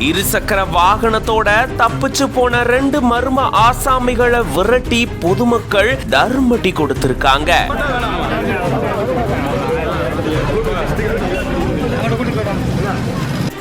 இருசக்கர வாகனத்தோட தப்பிச்சு போன 2 மர்ம ஆசாமிகளை விரட்டி பொதுமக்கள் தர்மடி கொடுத்திருக்காங்க.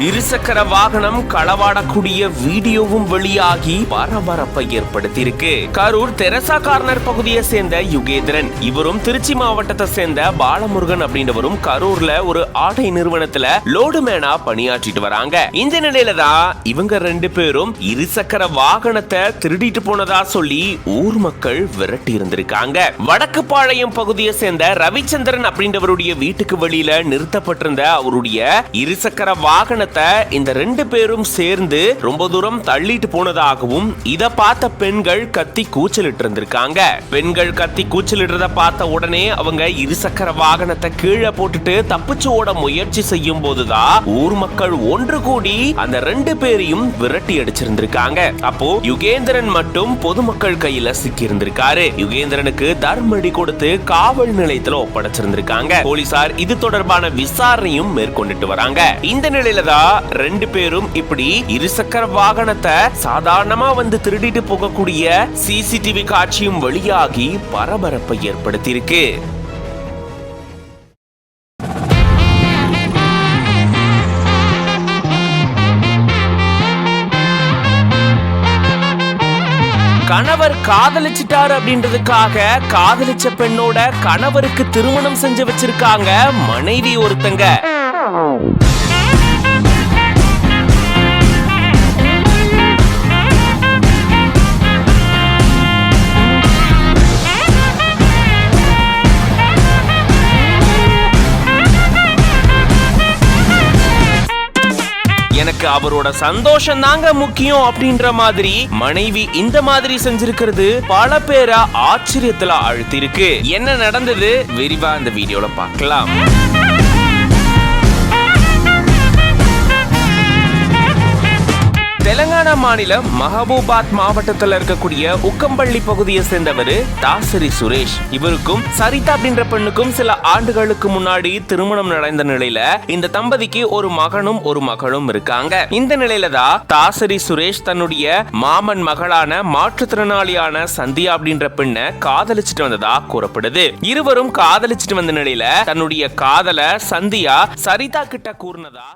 இருசக்கர வாகனம் களவாடக்கூடிய வீடியோவும் வெளியாகி பரபரப்பை ஏற்படுத்தியிருக்கு. கரூர் தெரசா கார்னர் பகுதியை சேர்ந்த யுகேந்திரன், இவரும் திருச்சி மாவட்டத்தை சேர்ந்த பாலமுருகன் அப்படின்றவரும் கரூர்ல ஒரு ஆடை நிறுவனத்துல லோடுமேனா பணியாற்றிட்டு வராங்க. இந்த நிலையில தான் இவங்க 2 பேரும் இருசக்கர வாகனத்தை திருடிட்டு போனதா சொல்லி ஊர் மக்கள் விரட்டி இருந்திருக்காங்க. வடக்குப்பாளையம் பகுதியை சேர்ந்த ரவிச்சந்திரன் அப்படின்றவருடைய வீட்டுக்கு வெளியில நிறுத்தப்பட்டிருந்த அவருடைய இருசக்கர வாகனத்தை இந்த 2 பேரும் சேர்ந்து ரொம்ப தூரம் தள்ளிட்டு போனதாகவும் இத பார்த்த பெண்கள் கத்தி கூச்சலிட்டு இருந்திருக்காங்க. பெண்கள் கத்தி கூச்சலிடுறத பார்த்த உடனே அவங்க இருசக்கர வாகனத்தை கீழே போட்டுட்டு தப்பிச்சு ஓட முயற்சி செய்யும் போதுதான் ஊர் மக்கள் ஒன்று கூடி அந்த 2 பேரையும் விரட்டி அடிச்சிருந்திருக்காங்க. அப்போ யுகேந்திரன் மட்டும் பொதுமக்கள் கையில சிக்கி இருந்திருக்காரு. யுகேந்திரனுக்கு தர்மடி கொடுத்து காவல் நிலையத்துல ஒப்படைச்சிருந்திருக்காங்க. போலீசார் இது தொடர்பான விசாரணையும் மேற்கொண்டுட்டு வராங்க. இந்த நிலையில 2 பேரும் இப்படி இருசக்கர வாகனத்தை சாதாரணமா வந்து திருடிட்டு போகக்கூடிய சிசிடிவி காட்சியும் வெளியாகி பரபரப்பை ஏற்படுத்தியிருக்கு. கணவர் காதலிச்சிட்டாரு அப்படின்றதுக்காக காதலிச்ச பெண்ணோட கணவருக்கு திருமணம் செஞ்சு வச்சிருக்காங்க மனைவி ஒருத்தங்க. எனக்கு அவரோட சந்தோஷம் தாங்க முக்கியம் அப்படின்ற மாதிரி மனைவி இந்த மாதிரி செஞ்சிருக்கிறது பல பேரை ஆச்சரியத்துல ஆழ்த்திருக்கு. என்ன நடந்தது விரிவா இந்த வீடியோல பார்க்கலாம். தெலங்கானா மாநிலம் மஹபூபாத் மாவட்டத்தில் இருக்கக்கூடிய உக்கம்பள்ளி பகுதியை சேர்ந்தவர் தாசரி சுரேஷ். இவருக்கும் சரிதா அப்படின்ற பெண்ணுக்கும் சில ஆண்டுகளுக்கு முன்னாடி திருமணம் நடந்த நிலையில இந்த தம்பதிக்கு ஒரு மகனும் ஒரு மகளும் இருக்காங்க. இந்த நிலையில தான் தாசரி சுரேஷ் தன்னுடைய மாமன் மகளான மாற்றுத்திறனாளியான சந்தியா அப்படின்ற பெண்ணை காதலிச்சுட்டு வந்ததா கூறப்படுது. இருவரும் காதலிச்சுட்டு வந்த நிலையில தன்னுடைய காதல சந்தியா சரிதா கிட்ட கூறினதா